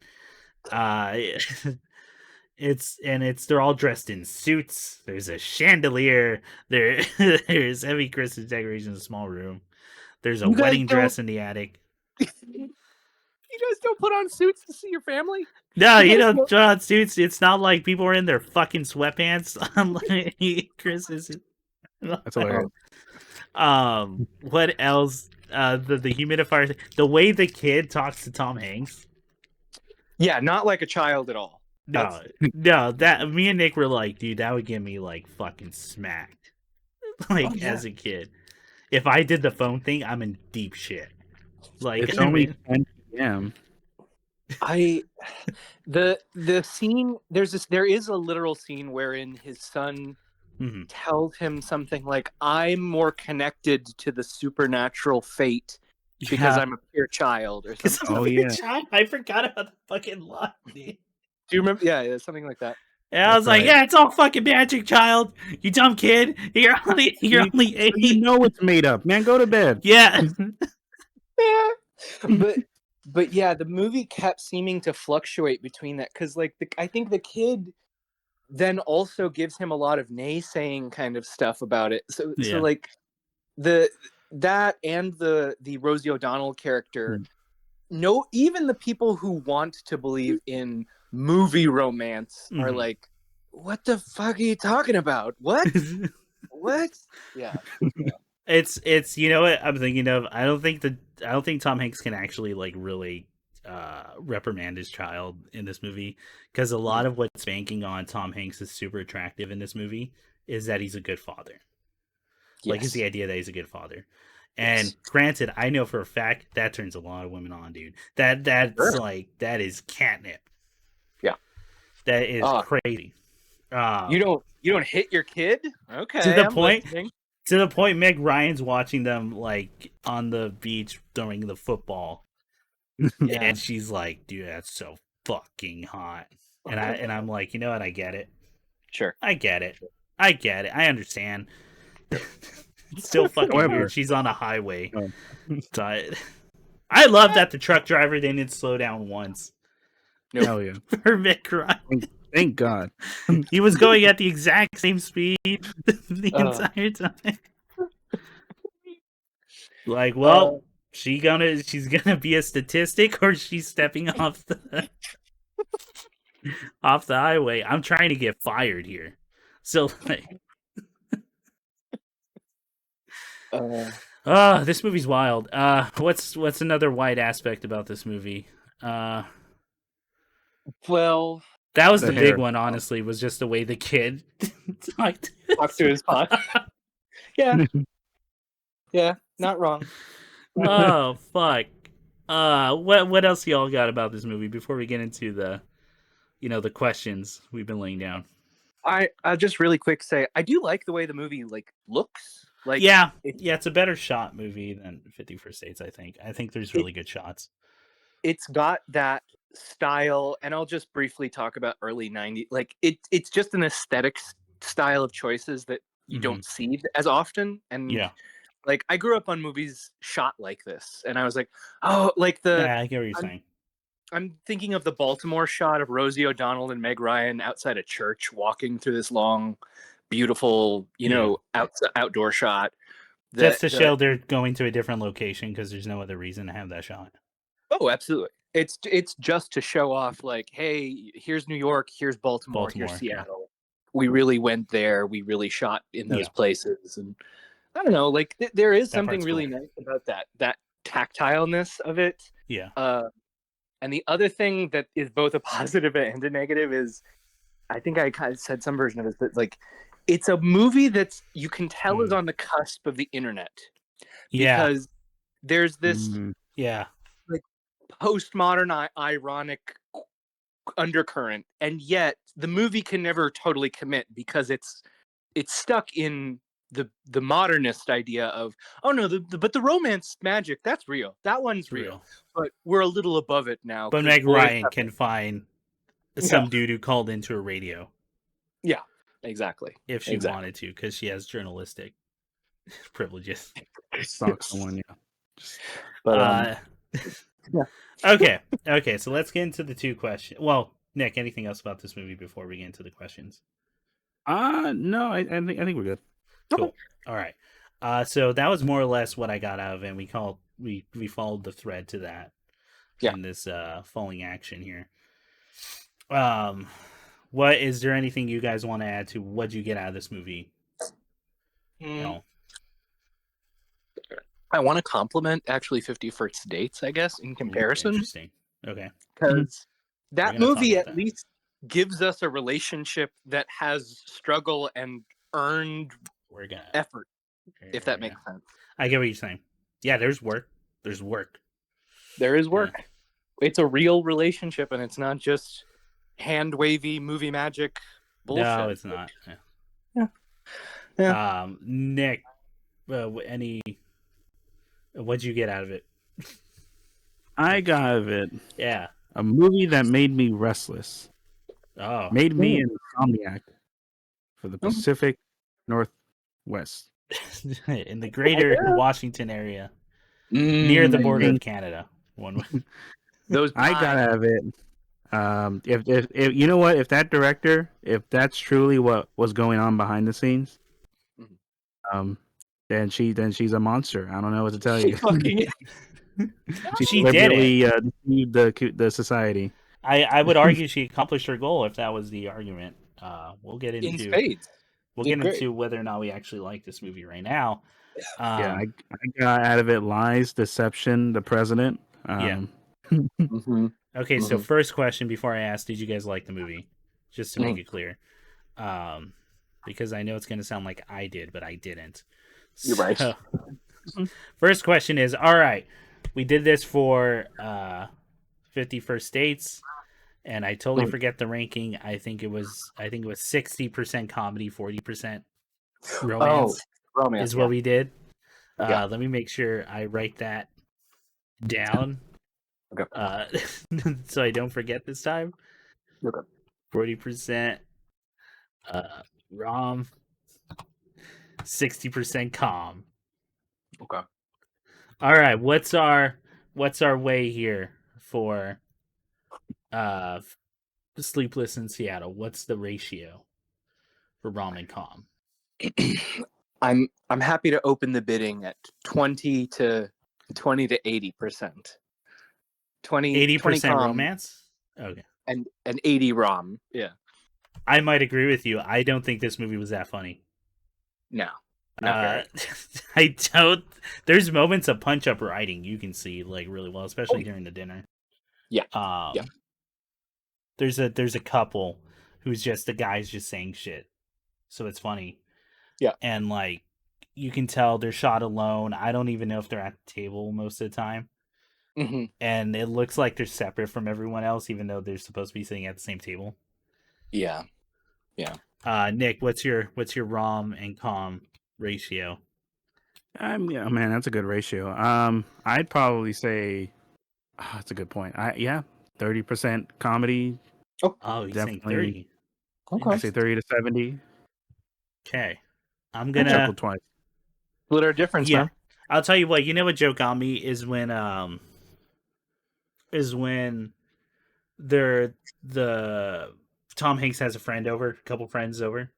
They're all dressed in suits. There's a chandelier. There's heavy Christmas decorations in a small room. There's a wedding dress in the attic. You guys don't put on suits to see your family? No, you don't put on suits. It's not like people are in their fucking sweatpants on like Christmas. That's hilarious. What else? the humidifier, the way the kid talks to Tom Hanks. Yeah, not like a child at all. No, that me and Nick were like, dude, that would get me like fucking smacked. Like as a kid, if I did the phone thing, I'm in deep shit. Like it's only 10 p.m. The scene there is a literal scene wherein his son tells him something like, "I'm more connected to the supernatural fate because I'm a pure child," or something. Oh yeah, child. I forgot about the fucking line. Dude. Do you remember? Yeah, something like that. And I was like, "Yeah, it's all fucking magic, child. You dumb kid. You're only 8. You know it's made up, man. Go to bed." Yeah. But yeah, the movie kept seeming to fluctuate between that because, like, I think the kid then also gives him a lot of naysaying kind of stuff about it. So like that and the Rosie O'Donnell character. No, even the people who want to believe in movie romance are like, "What the fuck are you talking about? What? What?" Yeah. It's you know what I'm thinking of. I don't think Tom Hanks can actually like really reprimand his child in this movie, because a lot of what's banking on Tom Hanks is super attractive in this movie is that he's a good father. Like, it's the idea that he's a good father. And granted, I know for a fact that turns a lot of women on, dude. That's like, that is catnip. Yeah. That is crazy. You don't hit your kid? Okay. To the point Meg Ryan's watching them like on the beach during the football. And she's like, "Dude, that's so fucking hot." And I'm like, "You know what? I get it. Sure. I get it. I understand." It's still fucking weird. She's on a highway. I love that the truck driver didn't slow down once. Hell yeah. For Meg Ryan. Thank God. He was going at the exact same speed the entire time. Like, well, she's gonna be a statistic, or she's stepping off the highway. I'm trying to get fired here. So like, this movie's wild. What's another wide aspect about this movie? Well, that was the big one, honestly, was just the way the kid talked to his pot. Yeah, not wrong. Oh fuck. What else y'all got about this movie before we get into the questions we've been laying down? I'll just really quick say I do like the way the movie like looks. Like it's a better shot movie than 50 First Dates, I think. I think there's really good shots. It's got that style, and I'll just briefly talk about early 90s. Like it's just an aesthetic style of choices that you don't see as often. And like I grew up on movies shot like this, and I was like, oh, like I get what you're saying. I'm thinking of the Baltimore shot of Rosie O'Donnell and Meg Ryan outside a church walking through this long, beautiful, outdoor shot. Just to show they're going to a different location because there's no other reason to have that shot. Oh, absolutely. It's just to show off, like, hey, here's New York, here's Baltimore, here's Seattle. We really went there. We really shot in those places. And I don't know, like there is something really nice about that tactileness of it. Yeah. And the other thing that is both a positive and a negative is, I think I kind of said some version of it, but like, it's a movie that's, you can tell is on the cusp of the internet. Yeah. Because there's this like postmodern ironic undercurrent, and yet the movie can never totally commit because it's stuck in the modernist idea of, oh no, but the romance magic, that's real. That one's real. But we're a little above it now. But Meg Ryan can find some dude who called into a radio. Yeah, exactly. If she wanted to, because she has journalistic privileges. Stalk someone, But Okay. So let's get into the two questions. Well, Nick, anything else about this movie before we get into the questions? No, I think we're good. Cool. All right. So that was more or less what I got out of it. And we followed the thread to that in this falling action here. What is there anything you guys want to add to what you get out of this movie? I want to compliment actually 50 First Dates, I guess, in comparison. Ooh, interesting. Okay. Because that movie at that. least gives us a relationship that has struggle and earned effort, if that makes sense. I get what you're saying. Yeah, there's work. There's work. There is work. Yeah. It's a real relationship, and it's not just hand-wavy movie magic bullshit. No, it's not. Yeah. Nick, what'd you get out of it? I got out of it. Yeah. A movie that made me restless. Oh. Made me an insomniac for the Pacific Northwest. In the greater Washington area. Near the border of Canada. I got out of it. If you know what, if that director, if that's truly what was going on behind the scenes, then she's a monster. I don't know what to tell you. She deliberately deceived the society. I would argue she accomplished her goal if that was the argument. We'll get into spades. We'll get into whether or not we actually like this movie right now. I got out of it lies, deception, the president. Okay, so first question before I ask, did you guys like the movie? Just to make it clear. Because I know it's going to sound like I did, but I didn't. You're right. First question is, all right, we did this for 50 First Dates, and I totally forget the ranking. I think it was 60% comedy, 40% romance. Romance is what we did. Let me make sure I write that down. Okay. So I don't forget this time. Okay. 40% rom, 60% com. Okay. All right, what's our way here for Sleepless in Seattle? What's the ratio for rom and com? I'm happy to open the bidding at 20 to 80%. 80% romance? Okay. And 80 rom. Yeah. I might agree with you. I don't think this movie was that funny. No. I don't. There's moments of punch up writing you can see like really well, especially during the dinner. Yeah. There's a couple who's just the guy's just saying shit, so it's funny. Yeah. And like you can tell they're shot alone. I don't even know if they're at the table most of the time. Mm-hmm. And it looks like they're separate from everyone else, even though they're supposed to be sitting at the same table. Yeah. Nick, what's your rom and com ratio? Yeah, man, that's a good ratio. I'd probably say that's a good point. 30% comedy. Oh, you're saying 30. Okay. I say 30 to 70. Okay. I'm gonna chuckle twice. Split our difference, man. I'll tell you what, you know what joke got me is when the Tom Hanks has a couple friends over,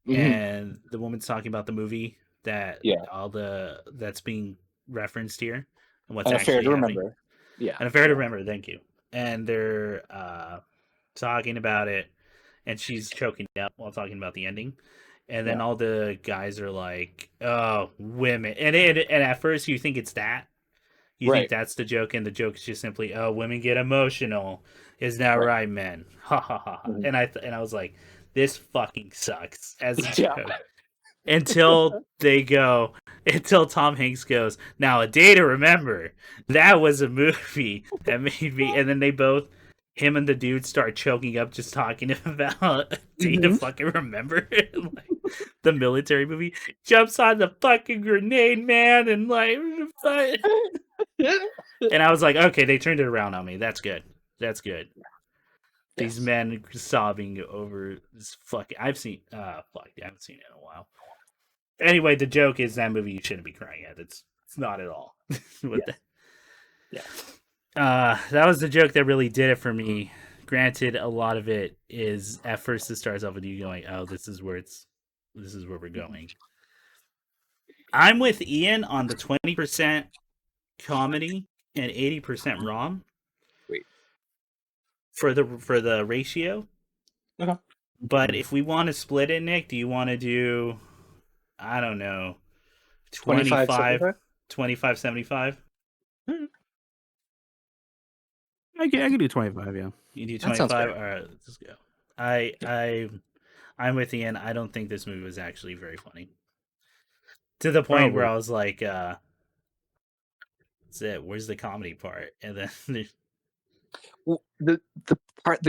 and the woman's talking about the movie that's being referenced here and what's actually happening. Remember. Yeah. An Affair to Remember, thank you. And they're talking about it, and she's choking up while talking about the ending. And then all the guys are like, "Oh, women!" And at first you think it's that, you think that's the joke, and the joke is just simply, "Oh, women get emotional. Isn't that right, men?" Ha ha ha. And I was like, "This fucking sucks" as a joke. Until Tom Hanks goes, "Now a Day to Remember. That was a movie that made me." And then him and the dude start choking up just talking about Day to fucking Remember. Like, the military movie jumps on the fucking grenade, man, and like, and I was like, okay, they turned it around on me. That's good. Yes. These men sobbing over this fucking. I haven't seen it in a while. Anyway, the joke is that movie you shouldn't be crying at. It's not at all. That was the joke that really did it for me. Granted, a lot of it is at first it starts off with you going, "Oh, this is where we're going." I'm with Ian on the 20% comedy and 80% rom. Wait. For the ratio. Okay. But if we want to split it, Nick, do you want to do, I don't know, 25 25-75. I can do 25. Yeah, You do 25. All right, let's go. I'm with Ian. I don't think this movie was actually very funny. To the point where I was like, "That's it. Where's the comedy part?" And then well, the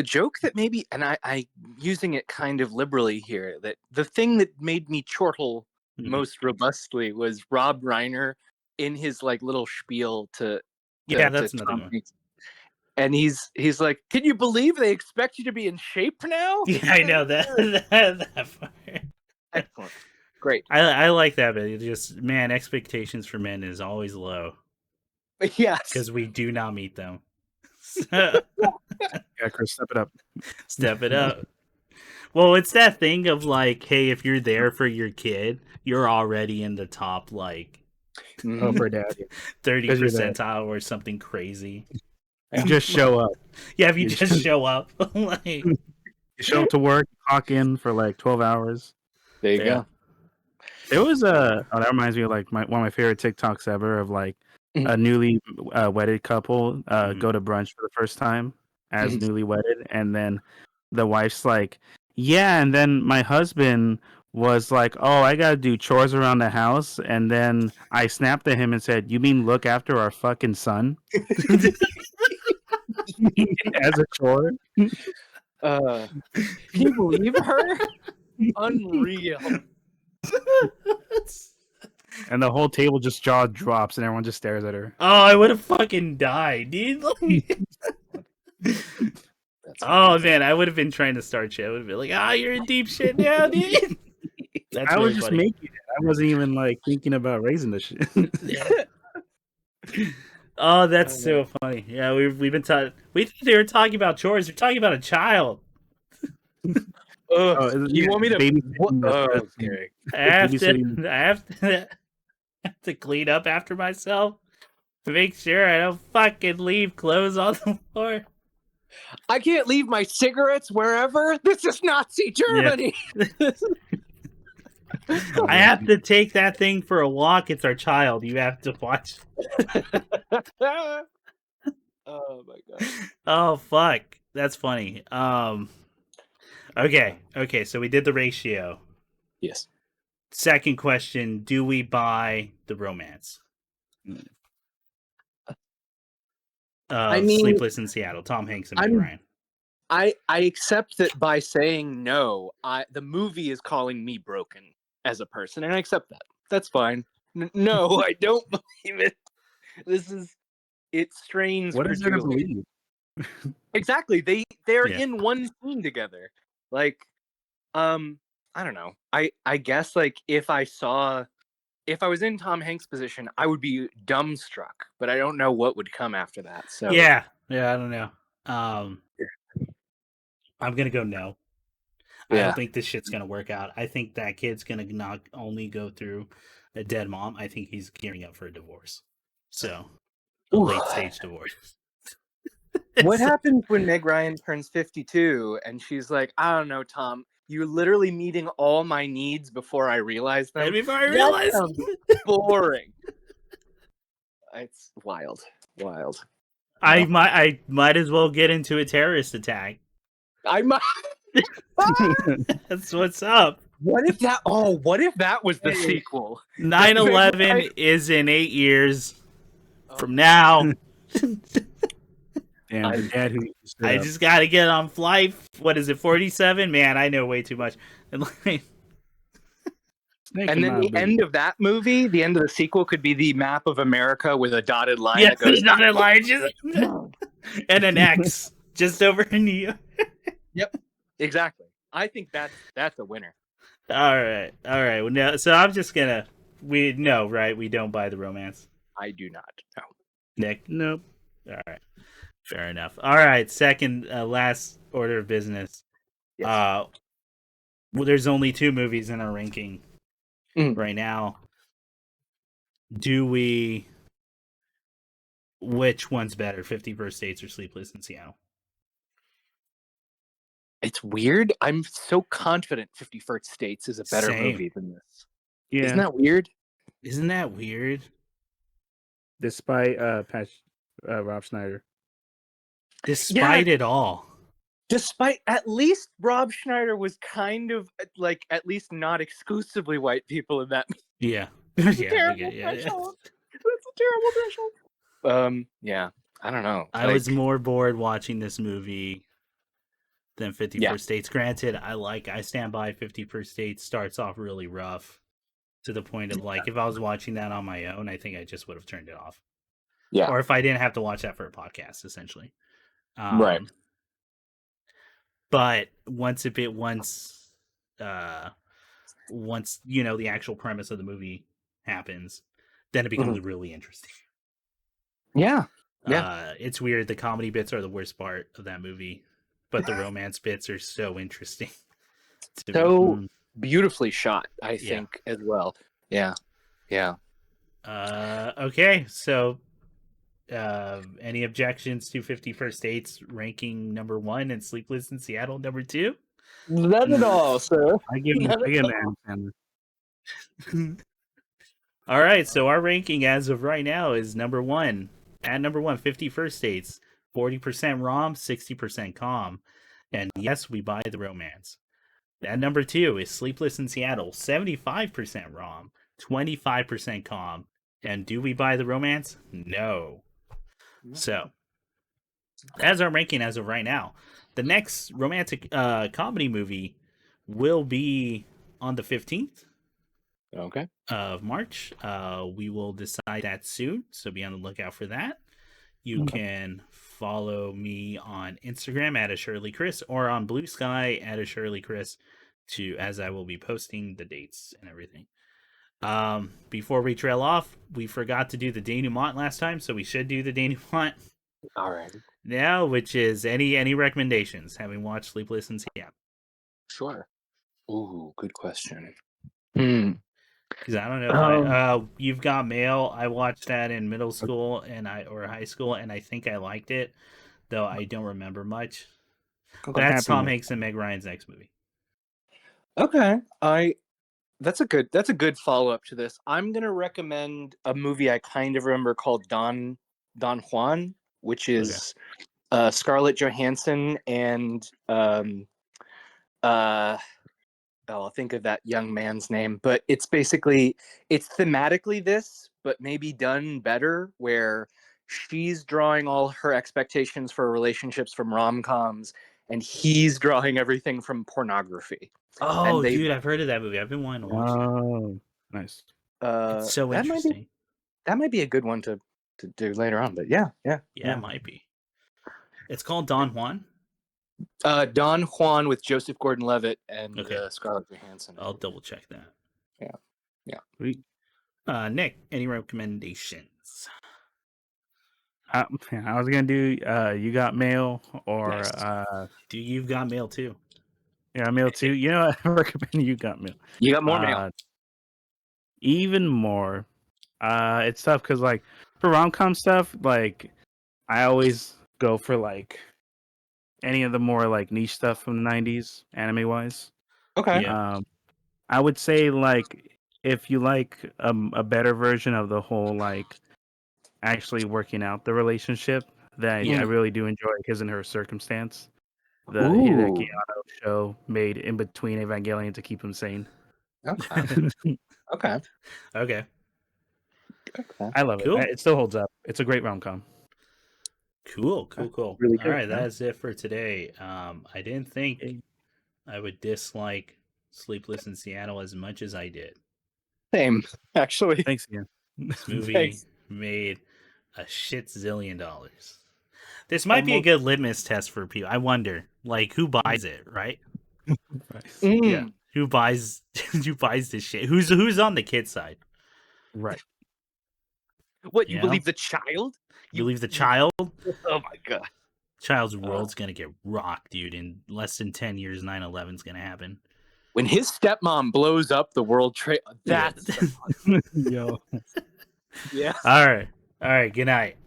joke that maybe, and I using it kind of liberally here, that the thing that made me chortle most robustly was Rob Reiner in his like little spiel to that's another one. And he's like, "Can you believe they expect you to be in shape now?" Yeah, I know that part. Excellent, great. I like that, but it just expectations for men is always low. Yes, because we do not meet them. Yeah, Chris, step it up. Step it up. Well, it's that thing of like, hey, if you're there for your kid, you're already in the top like for dad, 30 percentile or something crazy. You just show up. Yeah, if you just show up, like you show up to work, clock in for like 12 hours. There you go. There was that reminds me of like one of my favorite TikToks ever of like a newly wedded couple go to brunch for the first time as newly wedded, and then the wife's like, yeah, and then my husband was like, oh, I gotta do chores around the house, and then I snapped at him and said, you mean look after our fucking son? As a chore. Can you believe her? Unreal. And the whole table just jaw drops and everyone just stares at her. Oh, I would have fucking died, dude. Oh man, I would have been trying to start shit. I would have been like, you're in deep shit now, dude. That's I was just making it. I wasn't even like thinking about raising the shit. Oh, that's so funny. Yeah, we've been talking. They were talking about chores. They're talking about a child. You want me to? Okay. I have to clean up after myself to make sure I don't fucking leave clothes on the floor. I can't leave my cigarettes wherever. This is Nazi Germany. Yeah. I have to take that thing for a walk. It's our child. You have to watch. Oh my god. Oh fuck. That's funny. Okay. So we did the ratio. Yes. Second question: do we buy the romance? I mean, Sleepless in Seattle. Tom Hanks and Meg Ryan. I accept that by saying no, the movie is calling me broken as a person, and I accept that. That's fine. No, I don't believe it. It strains. What is there to believe? Exactly. They're in one scene together. Like, I don't know. I guess like if I was in Tom Hanks' position, I would be dumbstruck, but I don't know what would come after that. So yeah, I don't know. I'm gonna go no. I don't think this shit's gonna work out. I think that kid's gonna not only go through a dead mom. I think he's gearing up for a divorce. So a late stage divorce. What happens when Meg Ryan turns 52 and she's like, I don't know, Tom, you're literally meeting all my needs before I realize them. Before I realize them. Boring. It's wild. I might as well get into a terrorist attack. I might. That's what's up. What if that was the sequel? 9/11 is in 8 years from now. Damn, Dad, I just got to get on flight. What is it, 47? Man, I know way too much. And then the end of that movie, the end of the sequel, could be the map of America with a dotted line. Yes, there's dotted line, and an X just over in New York. Yep, exactly. I think that's a winner. All right. Well, no, so I'm just gonna. We don't buy the romance. I do not. No. Nick, nope. All right. Fair enough. All right, second, last order of business. Yes. Well, there's only 2 movies in our ranking right now. Which one's better, 50 First Dates or Sleepless in Seattle? It's weird. I'm so confident 50 First Dates is a better movie than this. Yeah. Isn't that weird? Isn't that weird? despite Rob Schneider. Despite it all. Despite, at least Rob Schneider was kind of like at least not exclusively white people in that. Yeah. That's a Yeah, terrible okay, threshold. That's a terrible threshold. Yeah, I don't know. I was more bored watching this movie than 50 First Dates. Granted, I stand by 50 First Dates starts off really rough to the point of like if I was watching that on my own, I think I just would have turned it off. Yeah. Or if I didn't have to watch that for a podcast, essentially. Right. But once you know the actual premise of the movie happens, then it becomes really interesting. Yeah. It's weird. The comedy bits are the worst part of that movie, but the romance bits are so interesting. So beautifully shot, I think, as well. Yeah. Okay, so any objections to 50 First Dates ranking number 1 and Sleepless in Seattle number 2? None at all, sir. I give him All right, so our ranking as of right now is number 1. At number 1, 50 First Dates, 40% rom, 60% com. And yes, we buy the romance. At number 2 is Sleepless in Seattle, 75% rom, 25% com. And do we buy the romance? No. So, that's our ranking as of right now. The next romantic comedy movie will be on the 15th of March. We will decide that soon, so be on the lookout for that. You can follow me on Instagram at @ShirleyChris or on Blue Sky at @ShirleyChris as I will be posting the dates and everything. Before we trail off, we forgot to do the denouement last time, so we should do the denouement. All right. Now, which is any recommendations having watched Sleepless in Seattle? Sure. Ooh, good question. Because I don't know. You've Got Mail. I watched that in middle school or high school, and I think I liked it, though I don't remember much. That's Tom Hanks and Meg Ryan's next movie. Okay, that's a good follow up to this. I'm gonna recommend a movie I kind of remember called Don Juan, which is Scarlett Johansson and I'll think of that young man's name, but it's thematically this, but maybe done better, where she's drawing all her expectations for relationships from rom-coms, and he's drawing everything from pornography. Oh, dude, I've heard of that movie. I've been wanting to watch it. Oh, nice. It's so interesting. That might be a good one to do later on, but yeah. It might be. It's called Don Juan? Don Juan with Joseph Gordon-Levitt and Scarlett Johansson. I'll double check that. Yeah. Nick, any recommendations? I was gonna do You Got Mail or do You've Got Mail too? Yeah, Mail too. You know, I recommend You Got Mail. You got more mail. Even more. It's tough because like for rom-com stuff, like I always go for like any of the more like niche stuff from the 90s, anime wise. Okay. Yeah. I would say like if you like a better version of the whole like actually working out the relationship, that I really do enjoy His and Her Circumstance. The Hideki Anno show made in between Evangelion to keep him sane. Okay. Okay. I love it. It still holds up. It's a great rom-com. Cool. Really all right, that's it for today. I didn't think I would dislike Sleepless in Seattle as much as I did. Same, actually. Thanks again. This movie made a shit zillion dollars. This might be a good litmus test for people. I wonder, like, who buys it, right? Yeah. Who buys this shit? Who's on the kid side? Right. What, you believe the child? You believe the child? Oh my god. Child's world's gonna get rocked, dude. In less than 10 years, 9/11's gonna happen. When his stepmom blows up the World Trade, that's yo. Yeah. All right. Good night.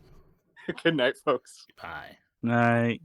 Good night, folks. Bye. Night.